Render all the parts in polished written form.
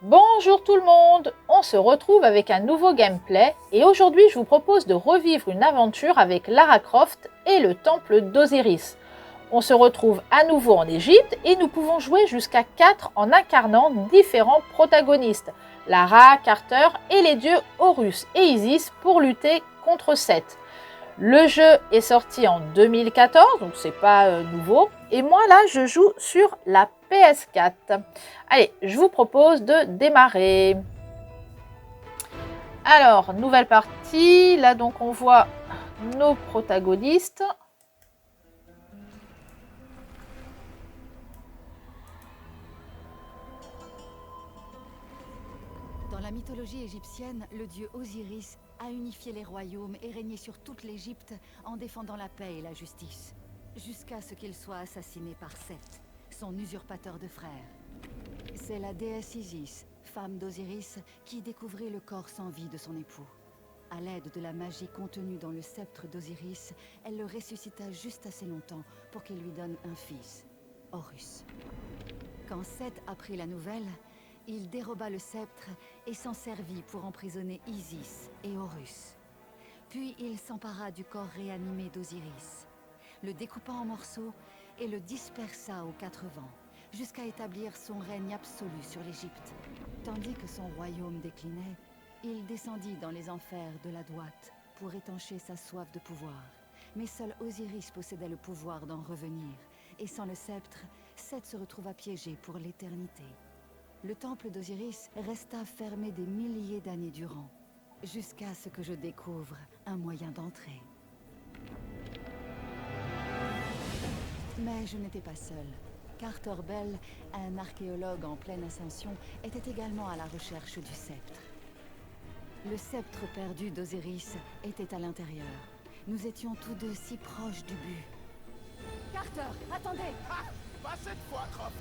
Bonjour tout le monde, on se retrouve avec un nouveau gameplay et aujourd'hui je vous propose de revivre une aventure avec Lara Croft et le temple d'Osiris. On se retrouve à nouveau en Égypte et nous pouvons jouer jusqu'à 4 en incarnant différents protagonistes, Lara, Carter et les dieux Horus et Isis pour lutter contre Seth. Le jeu est sorti en 2014, donc c'est pas nouveau. Et moi là, je joue sur la PS4. Allez, je vous propose de démarrer. Alors, nouvelle partie. Là donc on voit nos protagonistes. Dans la mythologie égyptienne, le dieu Osiris a unifié les royaumes et régné sur toute l'Égypte en défendant la paix et la justice, jusqu'à ce qu'il soit assassiné par Seth, son usurpateur de frères. C'est la déesse Isis, femme d'Osiris, qui découvrit le corps sans vie de son époux. À l'aide de la magie contenue dans le sceptre d'Osiris, elle le ressuscita juste assez longtemps pour qu'il lui donne un fils, Horus. Quand Seth apprit la nouvelle, il déroba le sceptre et s'en servit pour emprisonner Isis et Horus. Puis il s'empara du corps réanimé d'Osiris, le découpa en morceaux et le dispersa aux 4 vents, jusqu'à établir son règne absolu sur l'Égypte. Tandis que son royaume déclinait, il descendit dans les enfers de la droite pour étancher sa soif de pouvoir. Mais seul Osiris possédait le pouvoir d'en revenir, et sans le sceptre, Seth se retrouva piégé pour l'éternité. Le temple d'Osiris resta fermé des milliers d'années durant, jusqu'à ce que je découvre un moyen d'entrer. Mais je n'étais pas seule. Carter Bell, un archéologue en pleine ascension, était également à la recherche du sceptre. Le sceptre perdu d'Osiris était à l'intérieur. Nous étions tous deux si proches du but. Carter, attendez! Ah! Pas cette fois, Croft!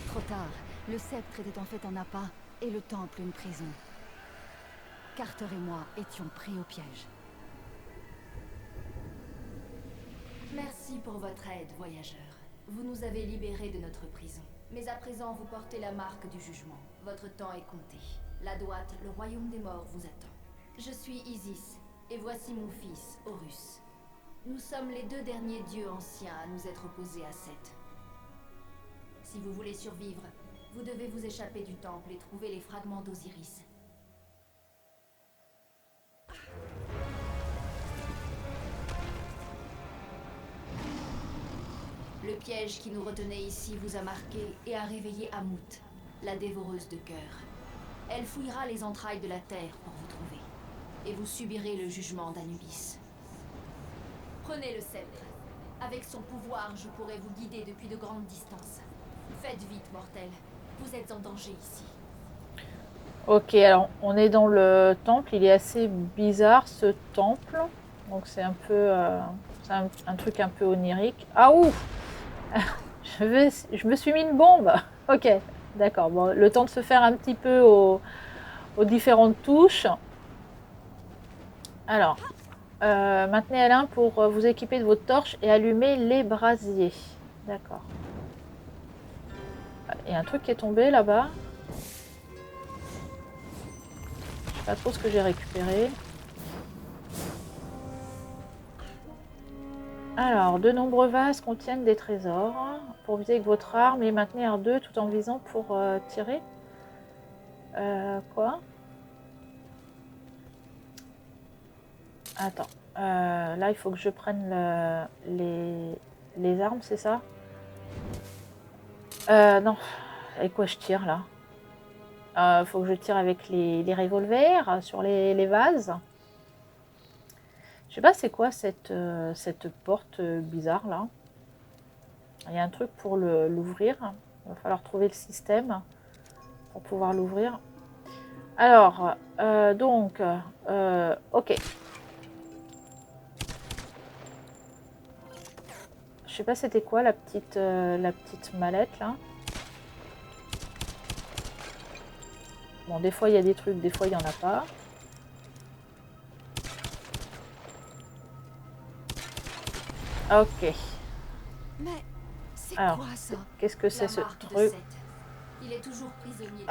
Trop tard, le sceptre était en fait un appât et le temple une prison. Carter et moi étions pris au piège. Merci pour votre aide, voyageurs. Vous nous avez libérés de notre prison. Mais à présent, vous portez la marque du jugement. Votre temps est compté. La droite, le royaume des morts, vous attend. Je suis Isis, et voici mon fils, Horus. Nous sommes les 2 derniers dieux anciens à nous être opposés à Seth. Si vous voulez survivre, vous devez vous échapper du temple et trouver les fragments d'Osiris. Le piège qui nous retenait ici vous a marqué et a réveillé Amout, la dévoreuse de cœur. Elle fouillera les entrailles de la terre pour vous trouver, et vous subirez le jugement d'Anubis. Prenez le sceptre. Avec son pouvoir, je pourrai vous guider depuis de grandes distances. Faites vite, mortels. Vous êtes en danger ici. Ok, alors on est dans le temple, il est assez bizarre ce temple. Donc c'est un peu c'est un truc un peu onirique. Ah ouf. Je me suis mis une bombe. Ok, d'accord. Bon, le temps de se faire un petit peu aux différentes touches. Alors, maintenez L1 pour vous équiper de votre torche et allumer les brasiers. D'accord. Il y a un truc qui est tombé là-bas. Je sais pas trop ce que j'ai récupéré. Alors, de nombreux vases contiennent des trésors. Pour viser avec votre arme et maintenez R2 tout en visant pour tirer. Quoi? Attends. Là, il faut que je prenne les armes, c'est ça? Non. Avec quoi je tire là? Faut que je tire avec les revolvers sur les vases. Je sais pas c'est quoi cette porte bizarre là. Il y a un truc pour l'ouvrir. Il va falloir trouver le système pour pouvoir l'ouvrir. Alors, donc, ok. Je sais pas c'était quoi la petite mallette là. Bon, des fois il y a des trucs, des fois il y en a pas. Ok. Mais c'est Alors, quoi ça? qu'est-ce que c'est La ce marque de truc? Seth. Il est toujours prisonnier.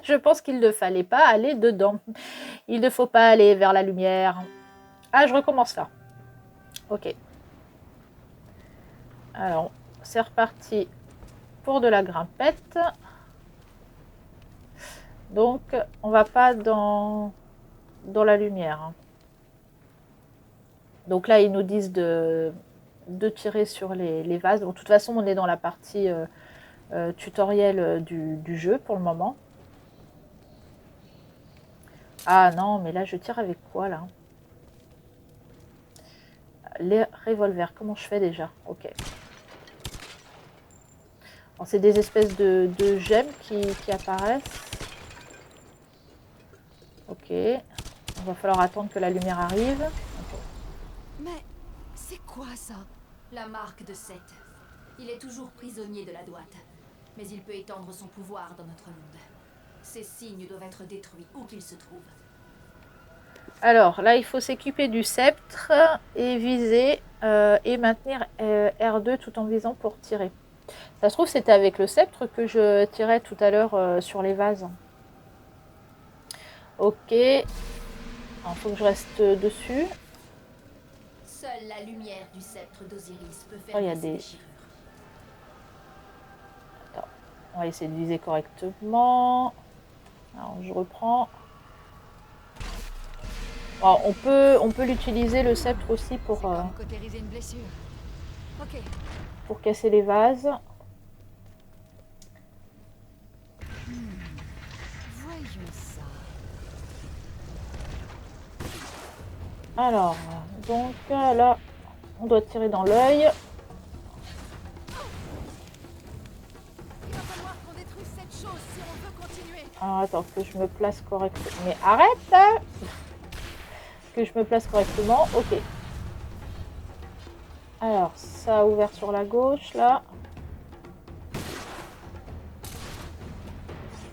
Je pense qu'il ne fallait pas aller dedans. Il ne faut pas aller vers la lumière. Ah, je recommence là. Ok. Alors, c'est reparti pour de la grimpette. Donc, on va pas dans la lumière. Hein. Donc là, ils nous disent de tirer sur les vases. Donc, de toute façon, on est dans la partie tutoriel du jeu pour le moment. Ah non, mais là, je tire avec quoi, là? Les revolvers, comment je fais déjà? Ok. C'est des espèces de gemmes qui apparaissent. Ok. Il va falloir attendre que la lumière arrive. Okay. Mais c'est quoi ça? La marque de Seth. Il est toujours prisonnier de la droite. Mais il peut étendre son pouvoir dans notre monde. Ces signes doivent être détruits où qu'ils se trouvent. Alors là, il faut s'équiper du sceptre et viser et maintenir R2 tout en visant pour tirer. Ça se trouve, c'était avec le sceptre que je tirais tout à l'heure sur les vases. Ok. Il faut que je reste dessus. Seule la lumière du sceptre d'Osiris peut faire des déchirures. Attends. On va essayer de viser correctement. Alors, je reprends. Alors, on peut l'utiliser le sceptre aussi pour cautériser une blessure. Ok. Pour casser les vases. Voyons ça. Alors, donc là, on doit tirer dans l'œil. Il va falloir qu'on détruise cette chose si on veut continuer. Alors, attends, que je me place correctement. Mais arrête hein. Que je me place correctement. Ok. Alors, ça a ouvert sur la gauche, là.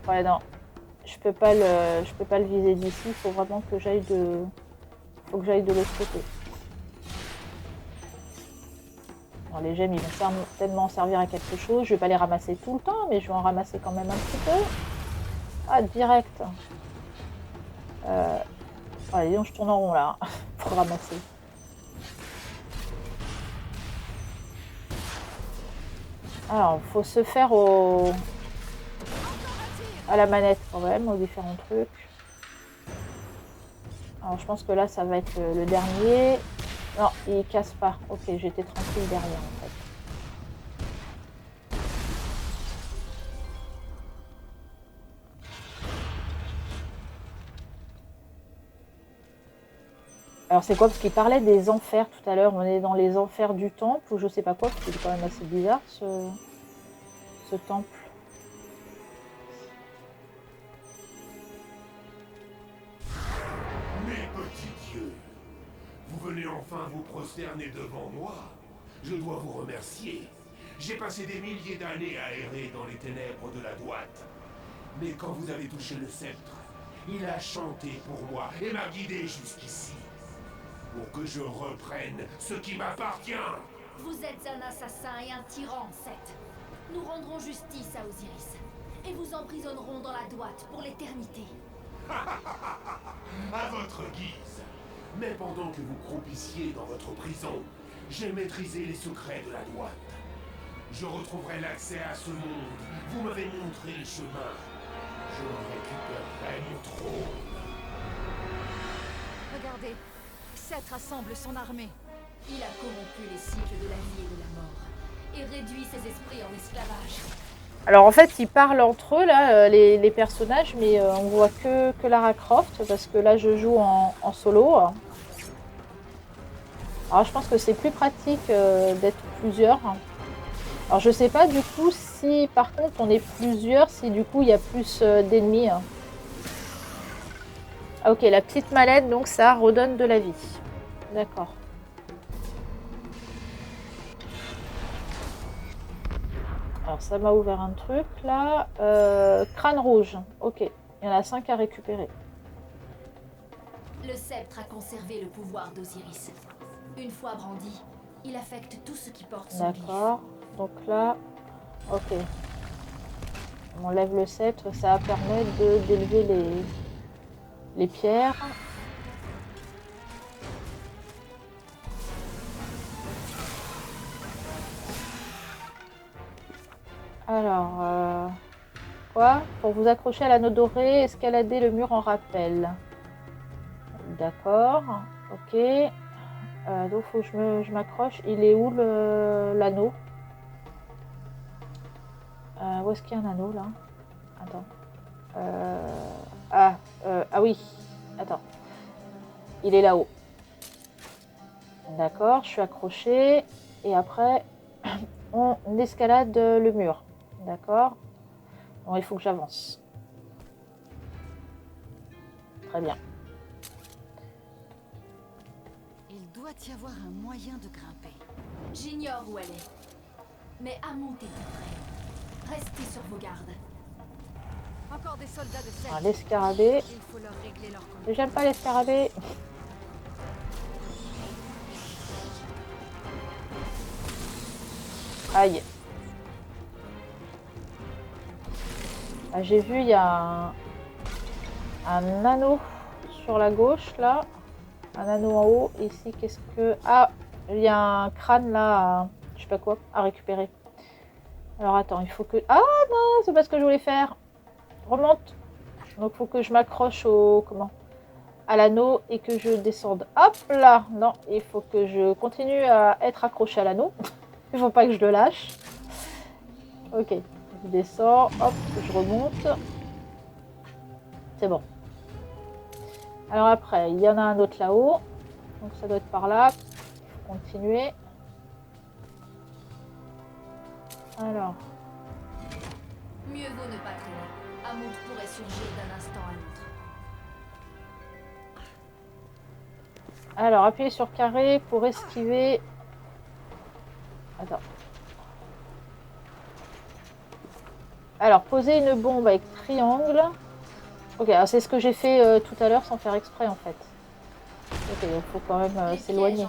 Ouais, non. Je peux pas le viser d'ici. Il faut vraiment que j'aille de... Faut que j'aille de l'autre côté. Alors, les gemmes, ils vont certainement servir à quelque chose. Je vais pas les ramasser tout le temps, mais je vais en ramasser quand même un petit peu. Ah, direct. Allez, donc je tourne en rond là, pour ramasser. Alors, il faut se faire à la manette quand même, aux différents trucs. Alors, je pense que là, ça va être le dernier. Non, il casse pas. Ok, j'étais tranquille derrière en fait. Alors c'est quoi? Parce qu'il parlait des enfers tout à l'heure. On est dans les enfers du temple ou je sais pas quoi. Parce qu'il est quand même assez bizarre ce temple. Mes petits dieux, vous venez enfin vous prosterner devant moi. Je dois vous remercier. J'ai passé des milliers d'années à errer dans les ténèbres de la droite. Mais quand vous avez touché le sceptre, il a chanté pour moi et m'a guidé jusqu'ici. Pour que je reprenne ce qui m'appartient. Vous êtes un assassin et un tyran, Seth. Nous rendrons justice à Osiris. Et vous emprisonnerons dans la droite pour l'éternité. À votre guise. Mais pendant que vous croupissiez dans votre prison, j'ai maîtrisé les secrets de la droite. Je retrouverai l'accès à ce monde. Vous m'avez montré le chemin. Je récupérerai mon trône. Regardez, Seth rassemble son armée. Il a corrompu les cycles de la vie et de la mort. Et réduit ses esprits en esclavage. Alors en fait, ils parlent entre eux, là, les personnages, mais on voit que Lara Croft, parce que là, je joue en solo. Alors je pense que c'est plus pratique d'être plusieurs. Alors je sais pas du coup si par contre on est plusieurs, si du coup il y a plus d'ennemis. Ah ok, la petite mallette, donc ça redonne de la vie. D'accord. Alors ça m'a ouvert un truc là. Crâne rouge, ok. Il y en a 5 à récupérer. Le sceptre a conservé le pouvoir d'Osiris. Une fois brandi, il affecte tout ce qui porte son glyphe. D'accord. Donc là, ok. On lève le sceptre, ça permet d'élever les pierres. Alors, quoi? Pour vous accrocher à l'anneau doré, escalader le mur en rappel. D'accord, ok. Donc faut que je m'accroche. Il est où l'anneau? Où est-ce qu'il y a un anneau là? Attends. Ah oui. Attends. Il est là-haut. D'accord, je suis accrochée. Et après, on escalade le mur. D'accord. Bon, il faut que j'avance. Très bien. Il doit y avoir un moyen de grimper. J'ignore où elle est. Mais Amont est tout près. Restez sur vos gardes. Encore des soldats de Seth. Les scarabées. Il faut leur régler leur compte. J'aime pas les scarabées. Aïe. Ah, j'ai vu, il y a un anneau sur la gauche, là. Un anneau en haut. Ici, qu'est-ce que... Ah, il y a un crâne, là, je sais pas quoi, à récupérer. Alors, attends, il faut que... Ah, non, c'est pas ce que je voulais faire. Remonte. Donc, il faut que je m'accroche au... Comment? À l'anneau et que je descende. Hop là. Non, il faut que je continue à être accroché à l'anneau. Il faut pas que je le lâche. Ok, je descends, hop, je remonte. C'est bon. Alors après, il y en a un autre là-haut. Donc ça doit être par là. Il faut continuer. Alors. Mieux vaut ne pas traîner. Amont pourrait surgir d'un instant à l'autre. Alors, appuyez sur carré pour esquiver. Attends. Alors, poser une bombe avec triangle. Ok, c'est ce que j'ai fait tout à l'heure sans faire exprès en fait. Ok, donc il faut quand même s'éloigner.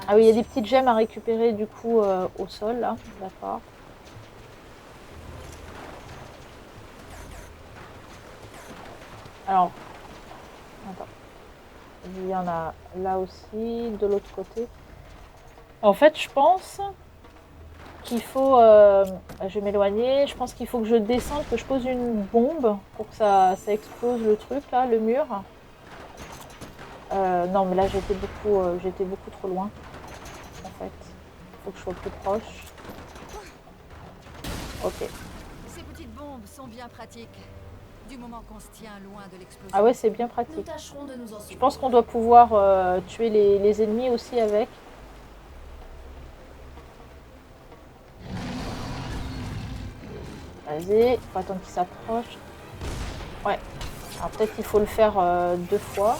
Ah oui, il y a des petites gemmes à récupérer du coup au sol là. D'accord. Alors, attends. Il y en a là aussi, de l'autre côté. En fait, je pense qu'il faut... je vais m'éloigner. Je pense qu'il faut que je descende, que je pose une bombe pour que ça explose le truc, là, le mur. Non, mais là, j'étais beaucoup trop loin, en fait. Il faut que je sois plus proche. Ok. Ces petites bombes sont bien pratiques. Du moment qu'on se tient loin de l'explosion. Ah ouais, c'est bien pratique. Nous tâcherons de nous en Je souvenir. pense qu'on doit pouvoir tuer les ennemis aussi avec. Vas-y, faut attendre qu'il s'approche. Ouais. Alors peut-être qu'il faut le faire 2 fois.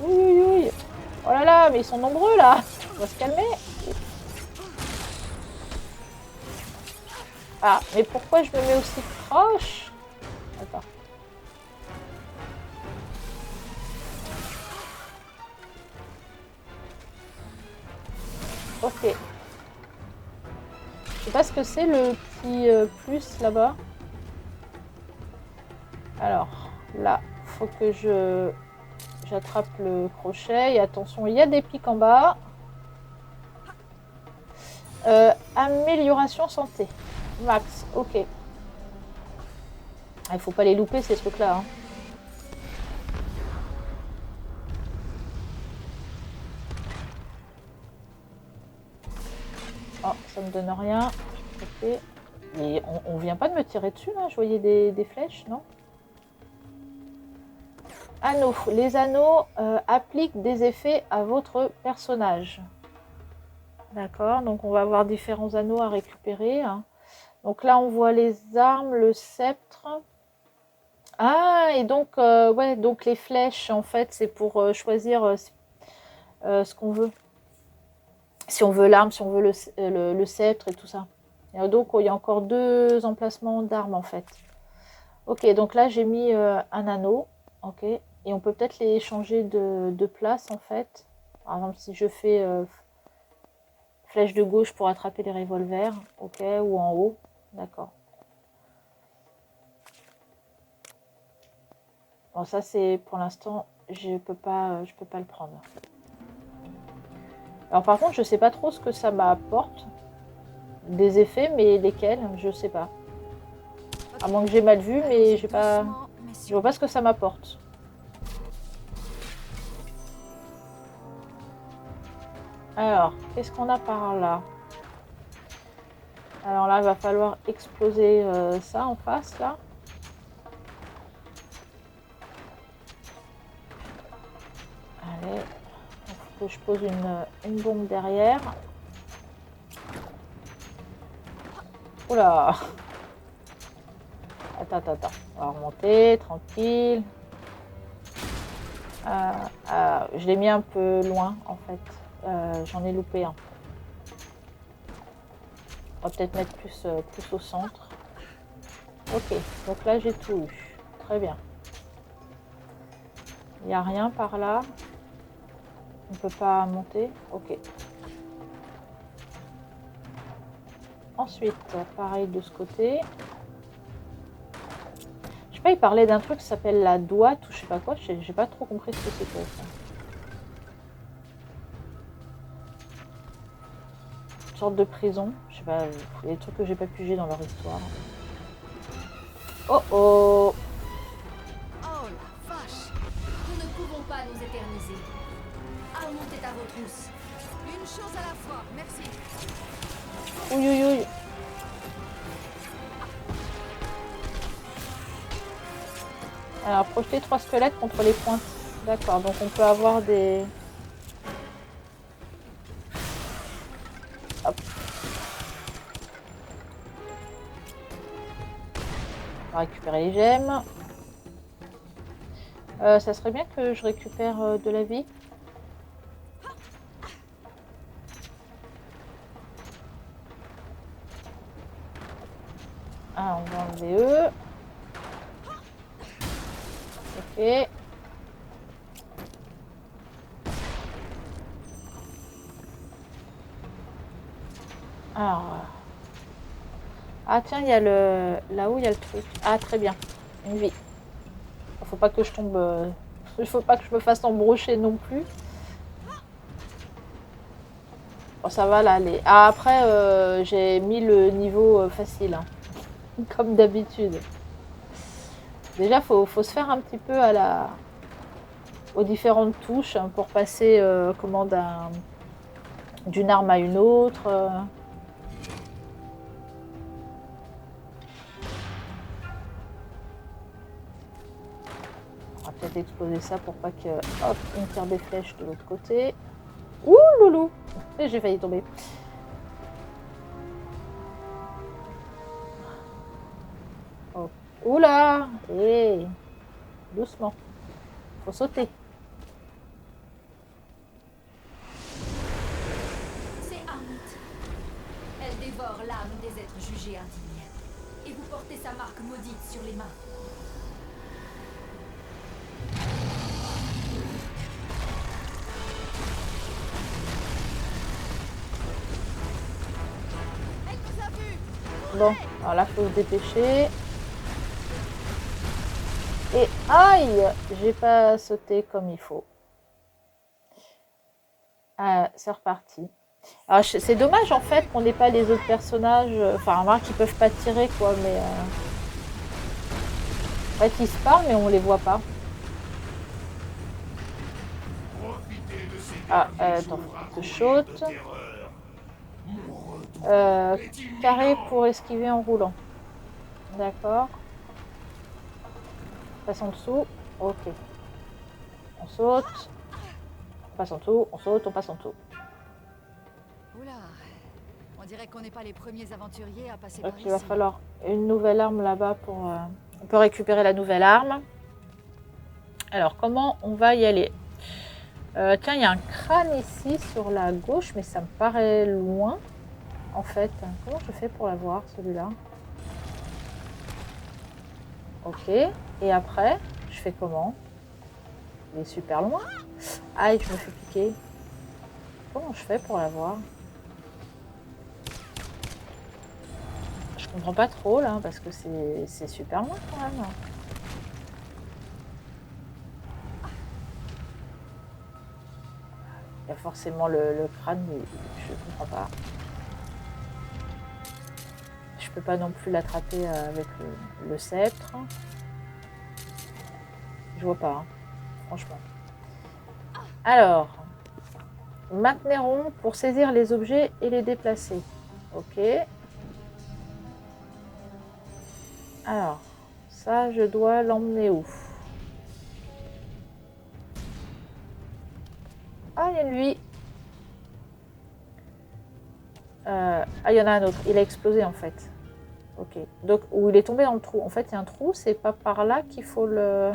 Oui, oui, oui. Oh là là, mais ils sont nombreux là. On va se calmer. Ah, mais pourquoi je me mets aussi proche? Attends. Ok. Je sais pas ce que c'est le petit plus là-bas. Alors, là, faut que j'attrape le crochet. Et attention, il y a des pics en bas. Amélioration santé. Max, ok. Il faut pas les louper ces trucs-là. Hein. Oh, ça me donne rien. Ok. Et on vient pas de me tirer dessus là? Je voyais des flèches, non? Anneaux. Les anneaux appliquent des effets à votre personnage. D'accord, donc on va avoir différents anneaux à récupérer. Hein. Donc là, on voit les armes, le sceptre. Ah, et donc, ouais, donc les flèches, en fait, c'est pour choisir ce qu'on veut. Si on veut l'arme, si on veut le sceptre et tout ça. Et donc, il y a encore 2 emplacements d'armes, en fait. Ok, donc là, j'ai mis un anneau. Ok, et on peut peut-être les changer de place, en fait. Par exemple, si je fais flèche de gauche pour attraper les revolvers, ok, ou en haut. D'accord. Bon, ça c'est pour l'instant, je peux pas le prendre. Alors par contre, je sais pas trop ce que ça m'apporte. Des effets, mais lesquels, je sais pas. À moins que j'ai mal vu, mais j'ai pas, je vois pas ce que ça m'apporte. Alors, qu'est-ce qu'on a par là? Alors là, il va falloir exploser ça en face, là. Allez, il faut que je pose une bombe derrière. Oula! Attends. On va remonter, tranquille. Je l'ai mis un peu loin, en fait. J'en ai loupé un. On va peut-être mettre plus au centre. Ok, donc là, j'ai tout eu. Très bien. Il n'y a rien par là. On ne peut pas monter. Ok. Ensuite, pareil de ce côté. Je sais pas, il parlait d'un truc qui s'appelle la douate ou je sais pas quoi. J'ai pas trop compris ce que c'était ça. Une sorte de prison. Je sais pas, il y a des trucs que j'ai pas pigé dans leur histoire. Oh oh! Oh la vache! Nous ne pouvons pas nous éterniser. Almont est à vos trousses. Une chose à la fois, merci. Ouïe. Alors, projeter 3 squelettes contre les pointes. D'accord, donc on peut avoir des... Hop. On va récupérer les gemmes. Ça serait bien que je récupère de la vie. Ah, on va enlever eux. Ok. Alors. Ah tiens, il y a le... Là-haut, il y a le truc. Ah, très bien. Une vie. Faut pas que je tombe... Il faut pas que je me fasse embrocher non plus. Bon, ça va là. Ah, après, j'ai mis le niveau facile. Hein. Comme d'habitude. Déjà, faut se faire un petit peu aux différentes touches hein, pour passer d'une arme à une autre. On va peut-être exploser ça pour pas que... Hop, une tire des flèches de l'autre côté. Ouh, loulou! Et j'ai failli tomber. Oh. Oula! Hey. Doucement. Faut sauter. C'est Almont. Elle dévore l'âme des êtres jugés indignes. Et vous portez sa marque maudite sur les mains. Elle nous a vus! Bon, alors là, faut se dépêcher. Et aïe! J'ai pas sauté comme il faut. C'est reparti. Alors, c'est dommage en fait qu'on n'ait pas les autres personnages. Enfin, remarque qu'ils peuvent pas tirer quoi, mais. En fait, ils se parlent, mais on les voit pas. Ah, attends, faut que je saute. Carré pour esquiver en roulant. D'accord. Passe en dessous. Ok. On saute. On passe en dessous. On saute. On passe en dessous. Oula, on dirait qu'on n'est pas les premiers aventuriers à passer Donc par il va ici. falloir une nouvelle arme là-bas pour... On peut récupérer la nouvelle arme. Alors, comment on va y aller? Tiens, il y a un crâne ici sur la gauche, mais ça me paraît loin. En fait, comment je fais pour l'avoir, celui-là? Ok. Et après, je fais comment? Il est super loin. Aïe, je me fais piquer. Comment je fais pour l'avoir? Je Je comprends pas trop là, parce que c'est super loin quand même. Il y a forcément le crâne, mais je comprends pas. Je peux pas non plus l'attraper avec le sceptre. Je vois pas, hein, franchement. Alors, maintenez rond pour saisir les objets et les déplacer. Ok. Alors, ça, je dois l'emmener où? Ah, il y a lui. Ah, il y en a un autre. Il a explosé en fait. Ok. Donc, où il est tombé dans le trou. En fait, il y a un trou. C'est pas par là qu'il faut l'emmener.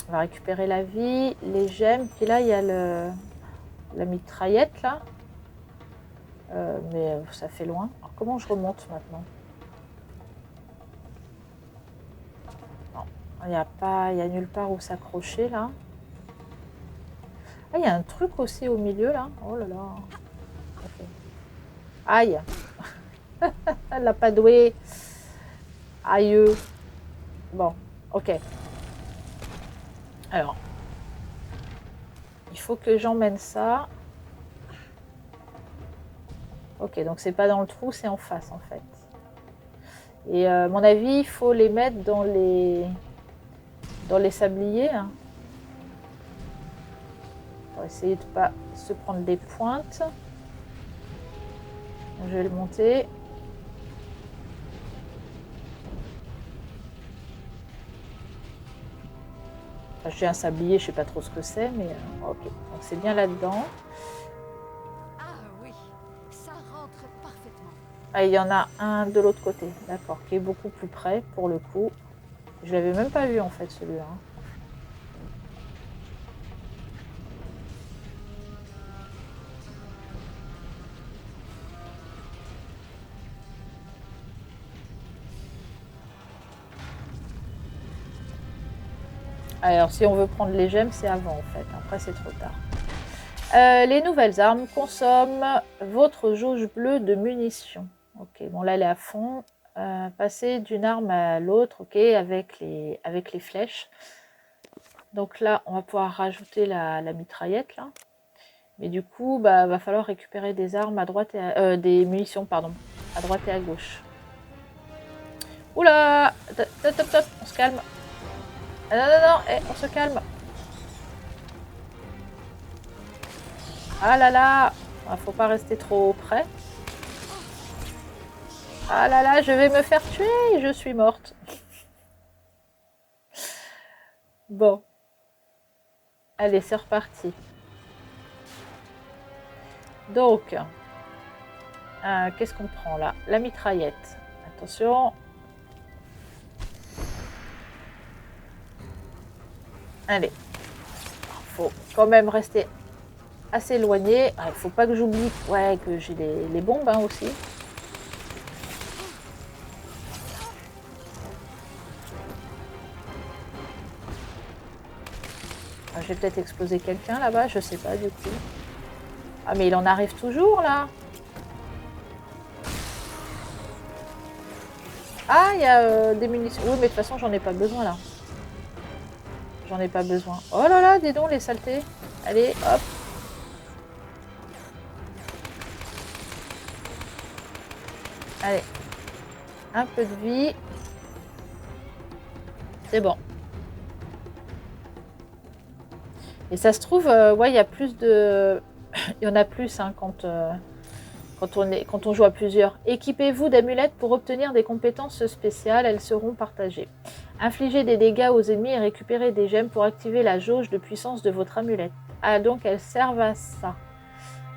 On va récupérer la vie, les gemmes. Puis là, il y a la mitraillette là. Mais ça fait loin. Alors, comment je remonte maintenant? Non, il n'y a pas, il y a nulle part où s'accrocher là. Ah, il y a un truc aussi au milieu là. Oh là là. Okay. Aïe. Elle l'a pas doué. Aïe. Bon, ok. Alors, il faut que j'emmène ça. Ok, donc c'est pas dans le trou, c'est en face en fait. Et à mon avis, il faut les mettre dans les sabliers. Hein. On va essayer de pas se prendre des pointes. Donc, je vais le monter. Enfin, j'ai un sablier, je sais pas trop ce que c'est, mais ok. Donc c'est bien là-dedans. Ah, il y en a un de l'autre côté, d'accord, qui est beaucoup plus près pour le coup. Je l'avais même pas vu en fait celui-là. Alors si on veut prendre les gemmes, c'est avant en fait, après c'est trop tard. Les nouvelles armes consomment votre jauge bleue de munitions. Ok, bon là elle est à fond. Passer d'une arme à l'autre, ok, avec les flèches. Donc là, on va pouvoir rajouter la mitraillette là. Mais du coup, bah, va falloir récupérer des armes à droite et des munitions, pardon, à droite et à gauche. Oula, top, on se calme. Ah, non, on se calme. Ah là là, faut pas rester trop près. Ah là là, je vais me faire tuer, je suis morte. Bon. Allez, c'est reparti. Donc, qu'est-ce qu'on prend là? La mitraillette. Attention. Allez. Faut quand même rester assez éloigné. Il faut pas que j'oublie que j'ai les bombes hein, aussi. Je vais peut-être exploser quelqu'un là-bas, je sais pas du coup. Ah mais il en arrive toujours là. Ah il y a des munitions. Oui mais de toute façon j'en ai pas besoin là. J'en ai pas besoin. Oh là là, dis donc les saletés. Allez, hop. Allez. Un peu de vie. C'est bon. Et ça se trouve, ouais, il y a plus de... il y en a plus hein, quand on joue à plusieurs. Équipez-vous d'amulettes pour obtenir des compétences spéciales. Elles seront partagées. Infligez des dégâts aux ennemis et récupérez des gemmes pour activer la jauge de puissance de votre amulette. Ah, donc elles servent à ça,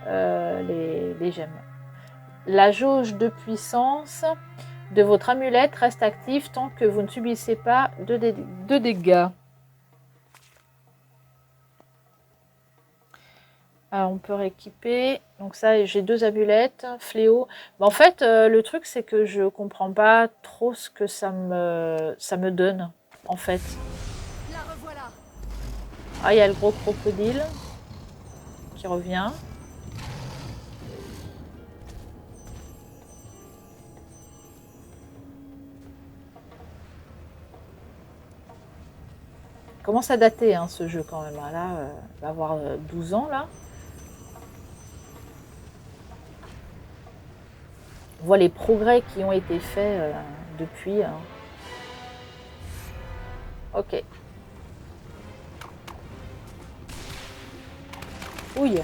les gemmes. La jauge de puissance de votre amulette reste active tant que vous ne subissez pas de dégâts. Alors, on peut rééquiper. Donc ça, j'ai 2 amulettes, fléau. Mais en fait, le truc, c'est que je comprends pas trop ce que ça me donne, en fait. Ah, il y a le gros crocodile qui revient. commence à dater hein, ce jeu quand même. Hein. Là, il va avoir 12 ans là. On voit les progrès qui ont été faits depuis. Hein. Ok. Ouille.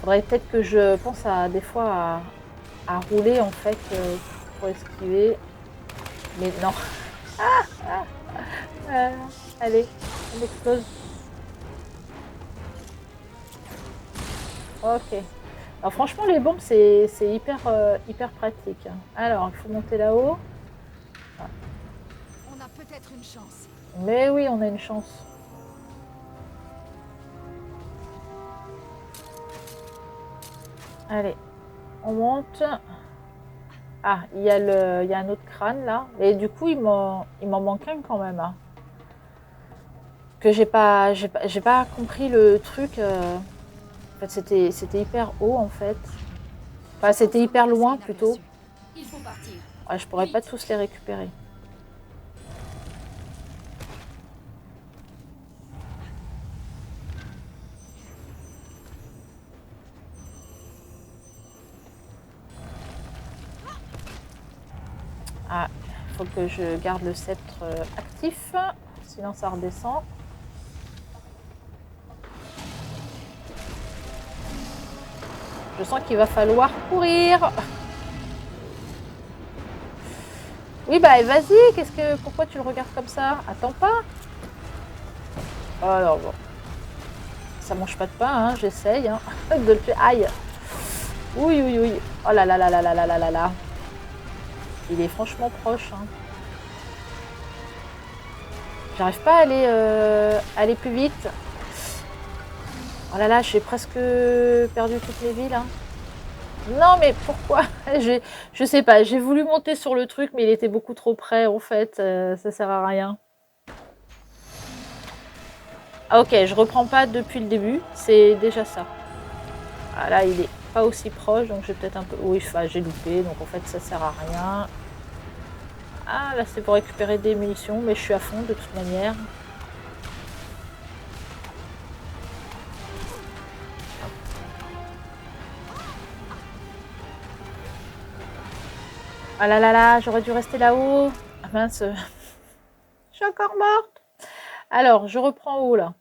Faudrait peut-être que je pense à des fois à rouler en fait pour esquiver. Mais non. Allez, elle explose. Ok. Alors franchement les bombes c'est hyper, hyper pratique. Alors il faut monter là-haut. On a peut-être une chance. Mais oui on a une chance. Allez, on monte. Ah, il y a un autre crâne là. Et du coup, il m'en manque un quand même. Hein. Que j'ai pas compris le truc. En fait, c'était hyper haut en fait. Enfin, c'était hyper loin plutôt. Il faut partir. Ouais, je pourrais pas tous les récupérer. Ah, il faut que je garde le sceptre actif, sinon ça redescend. Je sens qu'il va falloir courir. Oui, bah vas-y, pourquoi tu le regardes comme ça? Attends pas. Alors bon. Ça mange pas de pain, hein, j'essaye hein, de le faire. Aïe. Oui, oui, oui. Oh là là là là là là là là là. Il est franchement proche. Hein. J'arrive pas à aller plus vite. Oh là là, j'ai presque perdu toutes les villes. Hein. Non, mais pourquoi? Je sais pas, j'ai voulu monter sur le truc, mais il était beaucoup trop près, en fait. Ça sert à rien. Ah, ok, je reprends pas depuis le début. C'est déjà ça. Ah là, il est pas aussi proche, donc j'ai peut-être un peu... Oui, enfin, j'ai loupé, donc en fait, ça sert à rien. Ah, là, c'est pour récupérer des munitions, mais je suis à fond, de toute manière. Ah là là là, j'aurais dû rester là-haut. Ah mince. Je suis encore morte. Alors, je reprends où, là?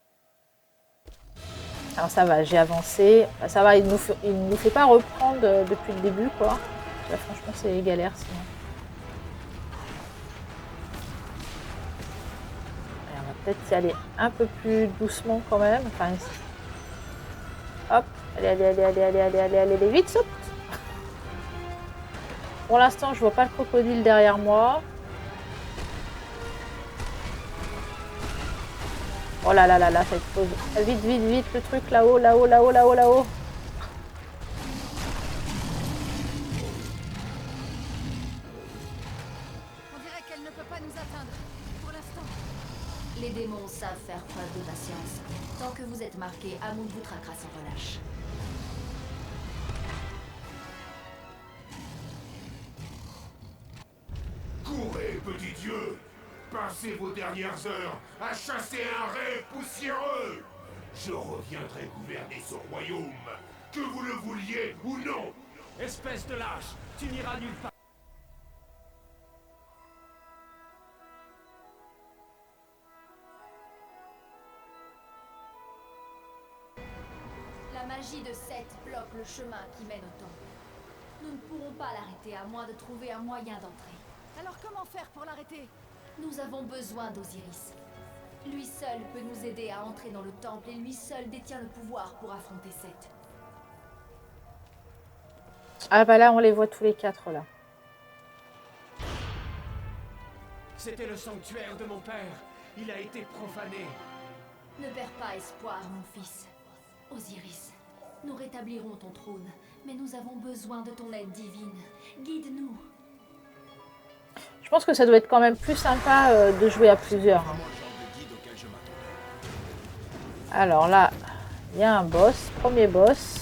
Alors, ça va, j'ai avancé. Ça va, il nous fait pas reprendre depuis le début, quoi. Là, franchement, c'est galère, sinon. Et on va peut-être y aller un peu plus doucement, quand même. Enfin, hop. Allez, allez, allez, allez, allez, allez, allez, allez, allez, vite, saute. Pour l'instant, je vois pas le crocodile derrière moi. Oh là là là là, ça explose. Vite, vite, vite, le truc là-haut, là-haut, là-haut, là-haut, là-haut. On dirait qu'elle ne peut pas nous atteindre. Pour l'instant. Les démons savent faire preuve de patience. Tant que vous êtes marqué, Amoun vous traquera sans relâche. Courez, petit dieu! Passez vos dernières heures à chasser un rêve poussiéreux! Je reviendrai gouverner ce royaume, que vous le vouliez ou non! Espèce de lâche, tu n'iras nulle part. La magie de Seth bloque le chemin qui mène au temple. Nous ne pourrons pas l'arrêter à moins de trouver un moyen d'entrer. Alors comment faire pour l'arrêter? Nous avons besoin d'Osiris. Lui seul peut nous aider à entrer dans le temple et lui seul détient le pouvoir pour affronter Seth. Ah bah là, on les voit tous les quatre, là. C'était le sanctuaire de mon père. Il a été profané. Ne perds pas espoir, mon fils. Osiris, nous rétablirons ton trône, mais nous avons besoin de ton aide divine. Guide-nous. Je pense que ça doit être quand même plus sympa de jouer à plusieurs. Vraiment le genre de guide auquel je m'attendais. Alors là, il y a un boss, premier boss.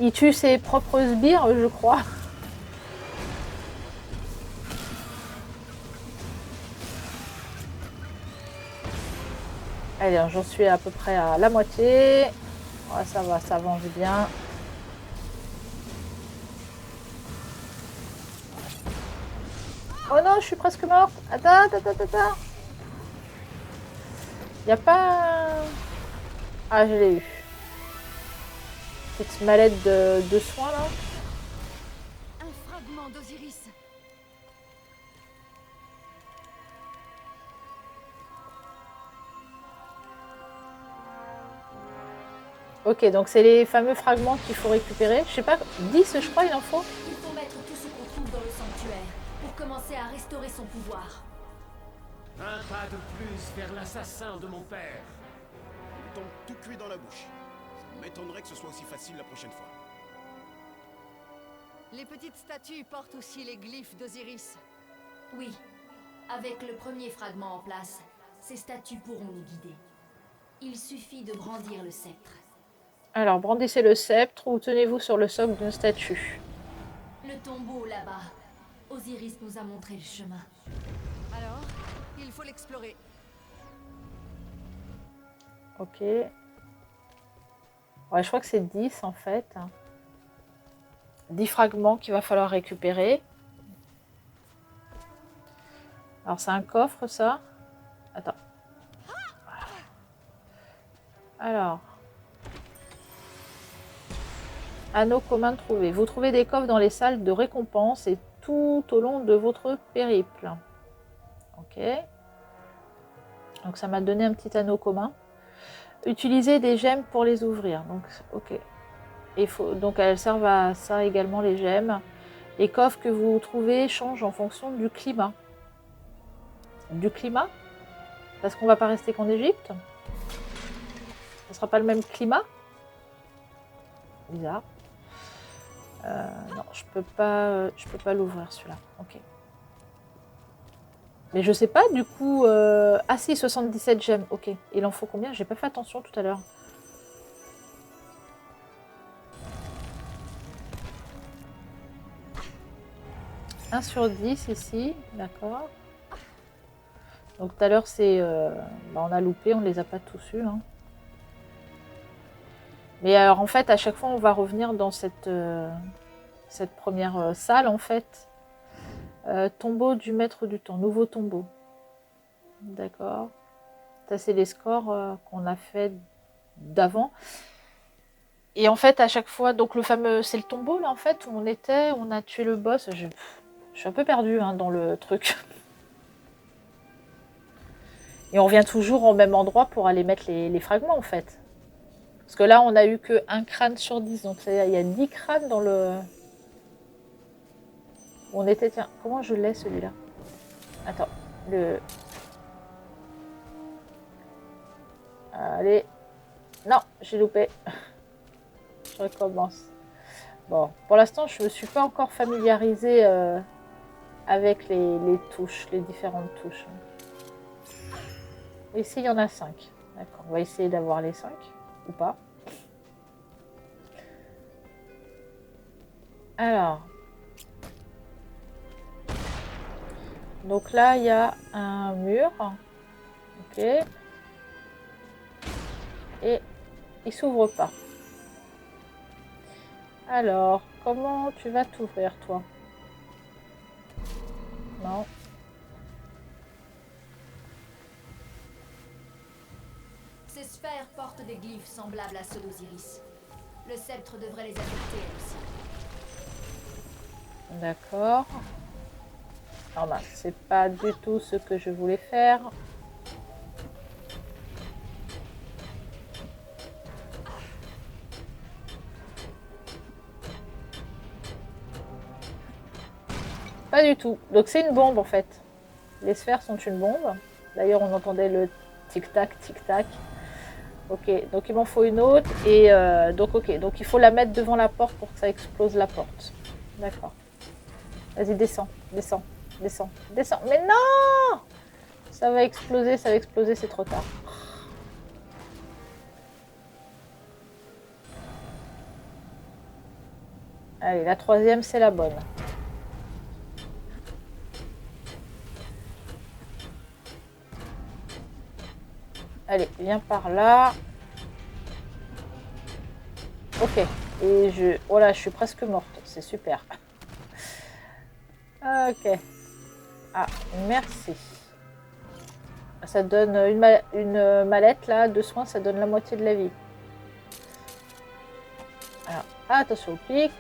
Il tue ses propres sbires, je crois. Allez, j'en suis à peu près à la moitié. Ouais, ça va, ça avance bien. Oh non, je suis presque morte. Attends. Il n'y a pas... Ah, je l'ai eu. Petite mallette de soins, là. Un fragment d'Osiris. Ok, donc c'est les fameux fragments qu'il faut récupérer. Je sais pas, 10 je crois il en faut. Il faut mettre tout ce qu'on trouve dans le sanctuaire pour commencer à restaurer son pouvoir. Un pas de plus vers l'assassin de mon père. Donc tout cuit dans la bouche. Ça m'étonnerait que ce soit aussi facile la prochaine fois. Les petites statues portent aussi les glyphes d'Osiris. Oui, avec le premier fragment en place, ces statues pourront nous guider. Il suffit de brandir le sceptre. Alors, brandissez le sceptre ou tenez-vous sur le socle d'une statue. Le tombeau là-bas. Osiris nous a montré le chemin. Alors, il faut l'explorer. Ok. Ouais, je crois que c'est 10 en fait. 10 fragments qu'il va falloir récupérer. Alors, c'est un coffre ça. Attends. Alors. Anneau commun trouvé. Vous trouvez des coffres dans les salles de récompense et tout au long de votre périple. Ok. Donc ça m'a donné un petit anneau commun. Utilisez des gemmes pour les ouvrir. Donc ok. Donc elles servent à ça également les gemmes. Les coffres que vous trouvez changent en fonction du climat. Du climat? Parce qu'on va pas rester qu'en Égypte. Ce sera pas le même climat? Bizarre. Non, je peux pas l'ouvrir celui-là. Ok. Mais je sais pas du coup. Ah si, 77 gemmes. Ok. Il en faut combien? J'ai pas fait attention tout à l'heure. « 1 sur 10 ici. D'accord. Donc tout à l'heure, c'est... on a loupé, on les a pas tous eus. Hein. Mais alors en fait, à chaque fois, on va revenir dans cette première salle en fait. Tombeau du maître du temps, nouveau tombeau. D'accord. Ça, c'est les scores qu'on a fait d'avant. Et en fait, à chaque fois, donc le fameux, c'est le tombeau là en fait, où on était, on a tué le boss. Je suis un peu perdue hein, dans le truc. Et on revient toujours au même endroit pour aller mettre les fragments en fait. Parce que là, on a eu que un crâne sur 10. Donc il y a 10 crânes dans le... On était... Tiens, comment je l'ai celui-là? Attends, Allez. Non, j'ai loupé. Je recommence. Bon, pour l'instant, je ne me suis pas encore familiarisée avec les touches, les différentes touches. Ici, il y en a 5. D'accord, on va essayer d'avoir les 5. Ou pas. Alors. Donc là, il y a un mur. Ok. Et il s'ouvre pas. Alors, comment tu vas t'ouvrir, toi? Non. Ces sphères portent des glyphes semblables à ceux d'Osiris. Le sceptre devrait les affecter, elle aussi. D'accord. Non, bah, c'est pas du tout ce que je voulais faire. Pas du tout. Donc c'est une bombe en fait. Les sphères sont une bombe. D'ailleurs, on entendait le tic-tac, tic-tac. Ok, donc il m'en faut une autre. Et donc, ok, donc il faut la mettre devant la porte pour que ça explose la porte. D'accord. Vas-y, descends, descends, descends, descends. Mais non! Ça va exploser, c'est trop tard. Allez, la troisième, c'est la bonne. Allez, viens par là. Ok. Et je... Oh là, je suis presque morte. C'est super. Ok. Ah, merci. Ça donne une mallette, là, de soins. Ça donne la moitié de la vie. Alors, attention au pic.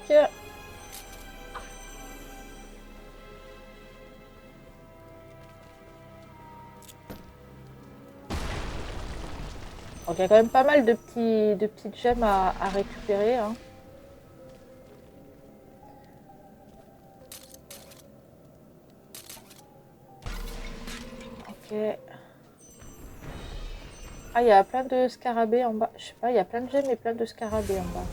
Donc, il y a quand même pas mal de petites gemmes à récupérer. Hein. Ok. Ah, il y a plein de scarabées en bas. Je sais pas, il y a plein de gemmes et plein de scarabées en bas.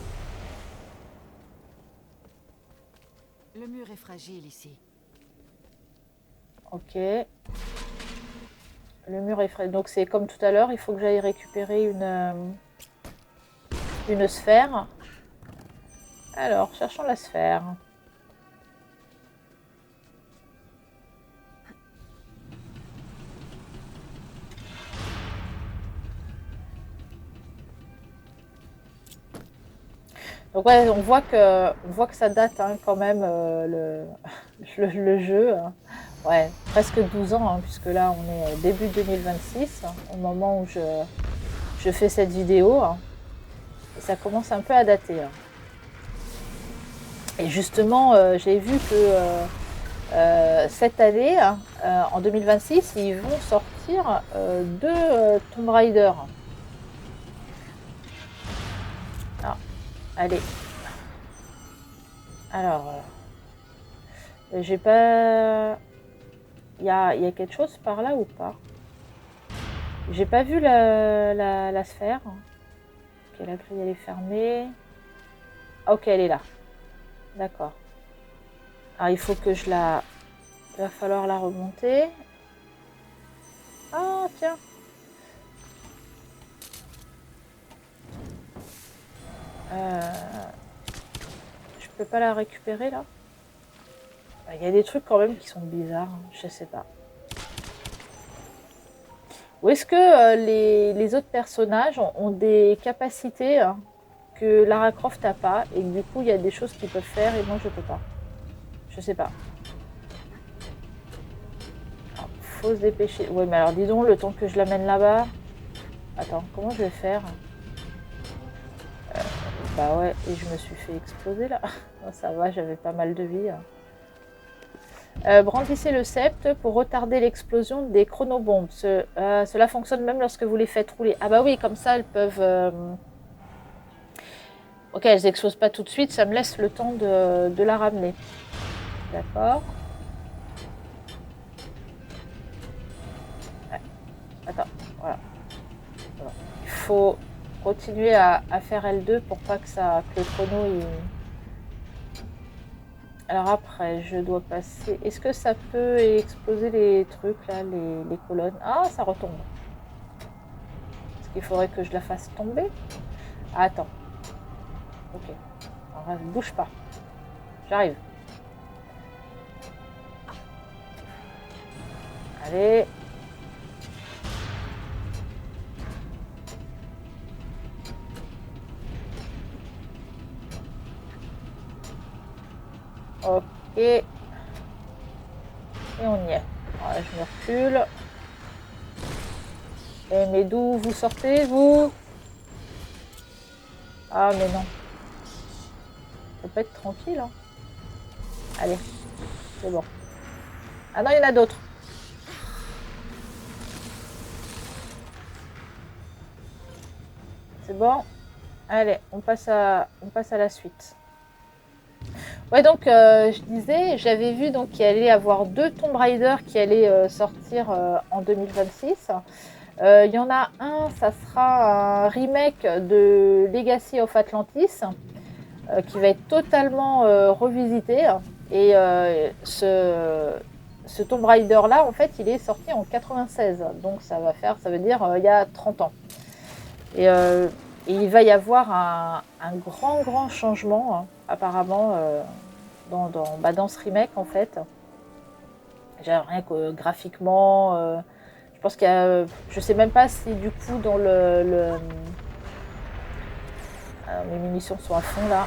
Le mur est fragile ici. Ok. Le mur est frais. Donc c'est comme tout à l'heure, il faut que j'aille récupérer une sphère. Alors, cherchons la sphère. Donc ouais, on voit que ça date hein, quand même le jeu. Hein. Ouais, presque 12 ans, hein, puisque là on est début 2026, hein, au moment où je fais cette vidéo. Hein, et ça commence un peu à dater. Hein. Et justement, j'ai vu que cette année, hein, en 2026, ils vont sortir deux Tomb Raider. Ah, allez. Alors, j'ai pas... Il y a quelque chose par là ou pas? J'ai pas vu la sphère. Ok, la grille elle est fermée. Ok, elle est là. D'accord. Alors il faut que je la... Il va falloir la remonter. Ah tiens. Je peux pas la récupérer là? Il y a des trucs quand même qui sont bizarres. Je sais pas. Ou est-ce que les autres personnages ont des capacités hein, que Lara Croft n'a pas et que du coup il y a des choses qu'ils peuvent faire et moi je peux pas. Je sais pas. Alors, faut se dépêcher. Ouais mais alors dis donc le temps que je l'amène là-bas. Attends, comment je vais faire? Bah ouais, et je me suis fait exploser là. Non, ça va, j'avais pas mal de vie. Hein. Brandissez le sceptre pour retarder l'explosion des chronobombes. Cela fonctionne même lorsque vous les faites rouler. Ah bah oui, comme ça elles peuvent... Ok, elles n'explosent pas tout de suite, ça me laisse le temps de la ramener. D'accord. Ouais. Attends, voilà. Il faut continuer à faire L2 pour pas que le chrono... Alors après, je dois passer... Est-ce que ça peut exploser les trucs là, les colonnes? Ah, ça retombe. Est-ce qu'il faudrait que je la fasse tomber? Ah, attends. Ok. Alors, bouge pas. J'arrive. Allez. Ok. Et on y est. Voilà, je me recule. Et mais d'où vous sortez, vous? Ah, mais non. Faut pas être tranquille. Hein. Allez. C'est bon. Ah non, il y en a d'autres. C'est bon. Allez, on passe à la suite. Ouais, donc je disais, j'avais vu donc qu'il allait y avoir 2 Tomb Raider qui allaient sortir en 2026. Il y en a un, ça sera un remake de Legacy of Atlantis qui va être totalement revisité. Et ce Tomb Raider là, en fait, il est sorti en 96. Donc ça veut dire il y a 30 ans. Et il va y avoir un grand changement hein, apparemment dans ce remake en fait. Rien que graphiquement, je pense qu'il y a, je sais même pas si du coup dans mes munitions sont à fond là.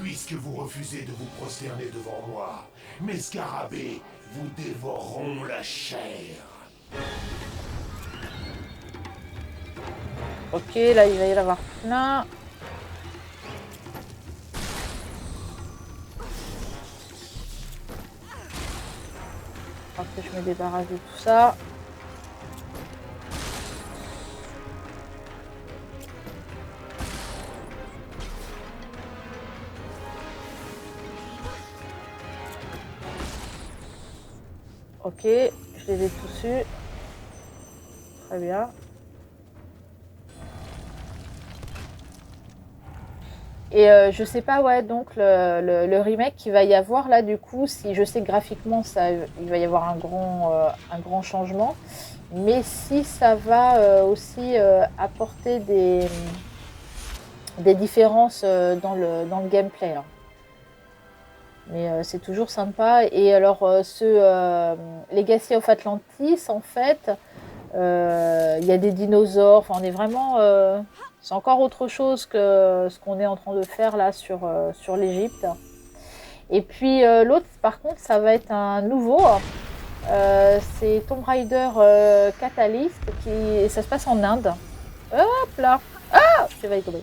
Puisque vous refusez de vous prosterner devant moi, mes scarabées vous dévoreront la chair. Ok, là il va y en avoir plein. Après je me débarrasse de tout ça. Ok, je les ai tous eus. Très bien. Et je sais pas, ouais, donc le remake qu'il va y avoir là, du coup, si je sais que graphiquement, il va y avoir un grand changement, mais si ça va aussi apporter des différences dans le gameplay. Hein. Mais c'est toujours sympa. Et alors, Legacy of Atlantis, en fait, il y a des dinosaures. Enfin, on est vraiment. C'est encore autre chose que ce qu'on est en train de faire là sur l'Égypte. Et puis l'autre, par contre, ça va être un nouveau. C'est Tomb Raider Catalyst et ça se passe en Inde. Hop là. Ah, je vais y tomber.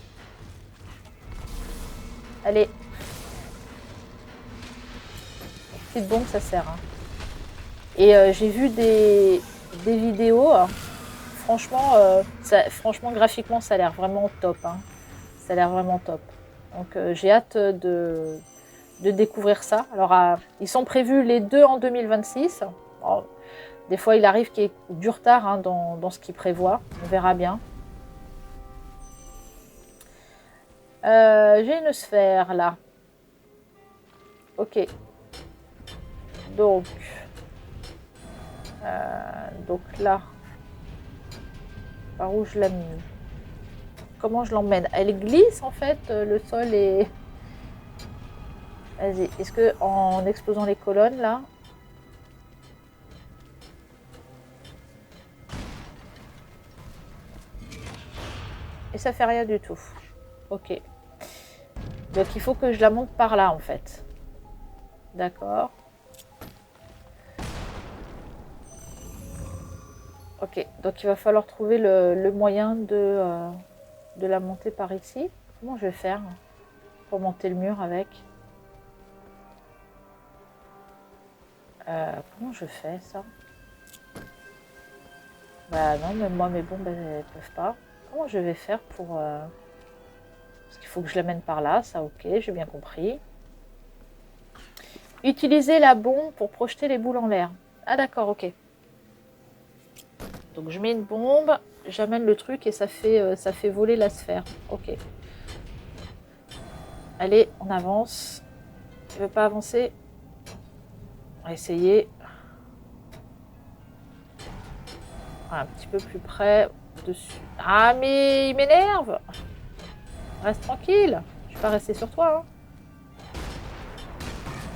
Allez. Petite bombe, ça sert. Hein. Et j'ai vu des vidéos. Franchement, graphiquement, ça a l'air vraiment top. Hein. Ça a l'air vraiment top. Donc, j'ai hâte de découvrir ça. Alors, ils sont prévus les 2 en 2026. Bon, des fois, il arrive qu'il y ait du retard hein, dans ce qu'ils prévoient. On verra bien. J'ai une sphère, là. Ok. Donc là, par où je l'amène? Comment je l'emmène? Elle glisse en fait, le sol est... Vas-y, est-ce que en explosant les colonnes là? Et ça fait rien du tout. Ok. Donc il faut que je la monte par là en fait. D'accord. Ok, donc il va falloir trouver le moyen de la monter par ici. Comment je vais faire pour monter le mur avec? Comment je fais ça? Bah non, même moi mes bombes elles peuvent pas. Comment je vais faire pour... Parce qu'il faut que je l'amène par là, ça ok, j'ai bien compris. Utiliser la bombe pour projeter les boules en l'air. Ah d'accord, ok. Donc je mets une bombe, j'amène le truc et ça fait voler la sphère. Ok. Allez, on avance. Tu veux pas avancer? On va essayer. Un petit peu plus près. Dessus. Ah mais il m'énerve! Reste tranquille. Je vais pas rester sur toi. Hein.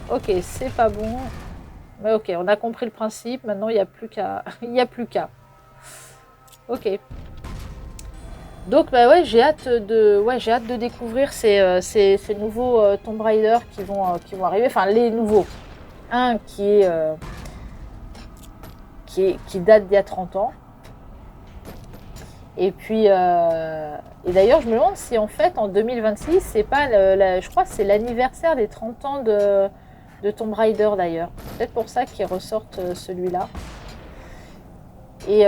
Ok, c'est pas bon. Mais ok, on a compris le principe. Maintenant, il n'y a plus qu'à. Il n'y a plus qu'à. Ok. Donc, bah ouais, j'ai hâte de découvrir ces nouveaux Tomb Raider qui vont arriver. Enfin, les nouveaux. Un qui date d'il y a 30 ans. Et puis, et d'ailleurs, je me demande si en fait, en 2026, c'est pas, je crois que c'est l'anniversaire des 30 ans de Tomb Raider d'ailleurs. Peut-être pour ça qu'ils ressortent celui-là. Et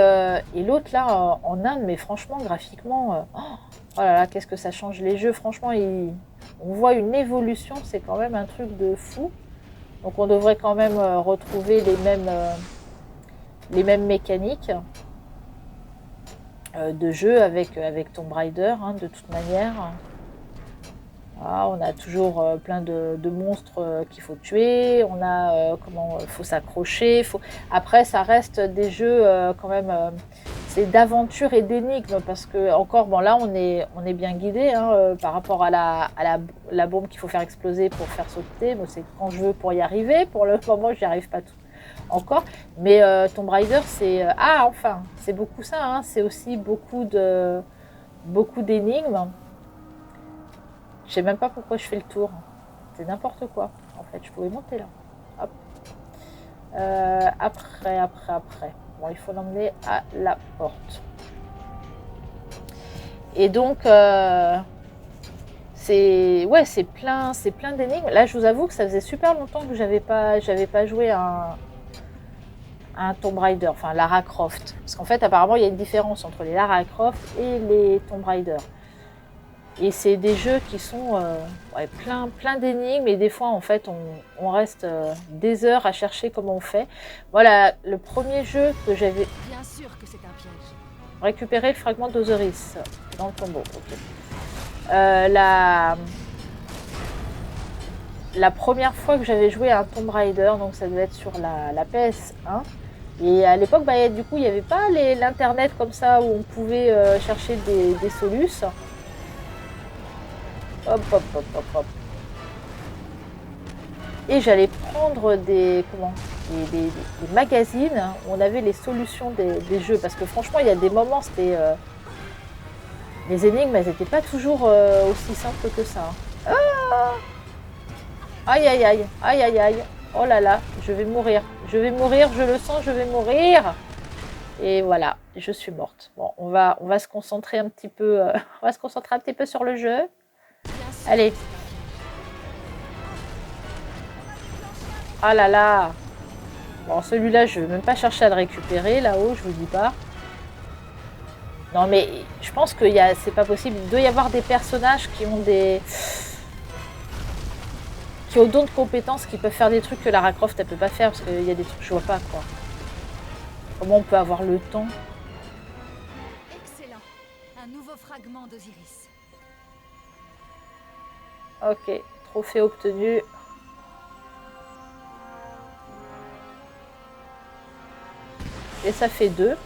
l'autre là en Inde, mais franchement graphiquement, oh là là, qu'est-ce que ça change les jeux. Franchement, on voit une évolution, c'est quand même un truc de fou. Donc on devrait quand même retrouver les mêmes mécaniques de jeu avec Tomb Raider, hein, de toute manière. Ah, on a toujours plein de monstres qu'il faut tuer, on a faut s'accrocher. Après, ça reste des jeux quand même, c'est d'aventure et d'énigmes parce que encore, bon là, on est bien guidé hein, par rapport à la bombe qu'il faut faire exploser pour faire sauter. Moi, c'est quand je veux pour y arriver. Pour le moment, j'y arrive pas tout encore. Mais Tomb Raider, c'est enfin, c'est beaucoup ça. Hein, c'est aussi beaucoup d'énigmes. Je sais même pas pourquoi je fais le tour. C'est n'importe quoi. En fait, je pouvais monter là. Hop. Après. Bon, il faut l'emmener à la porte. Et donc, c'est plein d'énigmes. Là, je vous avoue que ça faisait super longtemps que j'avais pas joué à un Tomb Raider, enfin Lara Croft. Parce qu'en fait, apparemment, il y a une différence entre les Lara Croft et les Tomb Raider. Et c'est des jeux qui sont plein d'énigmes et des fois en fait on reste des heures à chercher comment on fait. Voilà, le premier jeu que j'avais... Bien sûr que c'est un piège. Récupérer le fragment d'Osiris dans le tombeau. Okay. La première fois que j'avais joué à un Tomb Raider, donc ça devait être sur la PS1. Et à l'époque, du coup, il n'y avait pas l'internet comme ça où on pouvait chercher des solus. Hop. Et j'allais prendre des magazines où on avait les solutions des jeux. Parce que franchement, il y a des moments, c'était... les énigmes, elles n'étaient pas toujours aussi simples que ça. Ah, aïe. Oh là là, je vais mourir, je le sens, je vais mourir. Et voilà, je suis morte. Bon, on va se concentrer un petit peu, sur le jeu. Allez. Ah là là. Bon, celui-là, je ne vais même pas chercher à le récupérer là-haut, je vous dis pas. Non, mais je pense que c'est pas possible. Il doit y avoir des personnages qui ont d'autres compétences, qui peuvent faire des trucs que Lara Croft, elle peut pas faire, parce qu'il y a des trucs que je vois pas, quoi. Comment on peut avoir le temps? Excellent. Un nouveau fragment d'Osiris. Ok, trophée obtenu. Et ça fait 2.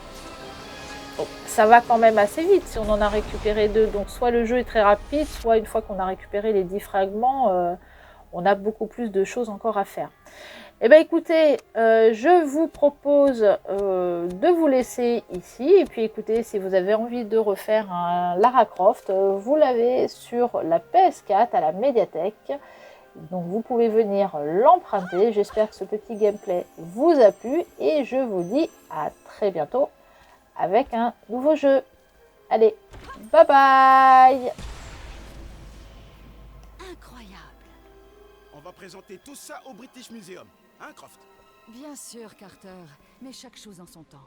Bon, ça va quand même assez vite si on en a récupéré 2. Donc soit le jeu est très rapide, soit une fois qu'on a récupéré les 10 fragments, on a beaucoup plus de choses encore à faire. Eh bien écoutez, je vous propose de vous laisser ici. Et puis écoutez, si vous avez envie de refaire un Lara Croft, vous l'avez sur la PS4 à la médiathèque. Donc vous pouvez venir l'emprunter. J'espère que ce petit gameplay vous a plu. Et je vous dis à très bientôt avec un nouveau jeu. Allez, bye bye! Incroyable. On va présenter tout ça au British Museum, hein, Croft? Bien sûr, Carter, mais chaque chose en son temps.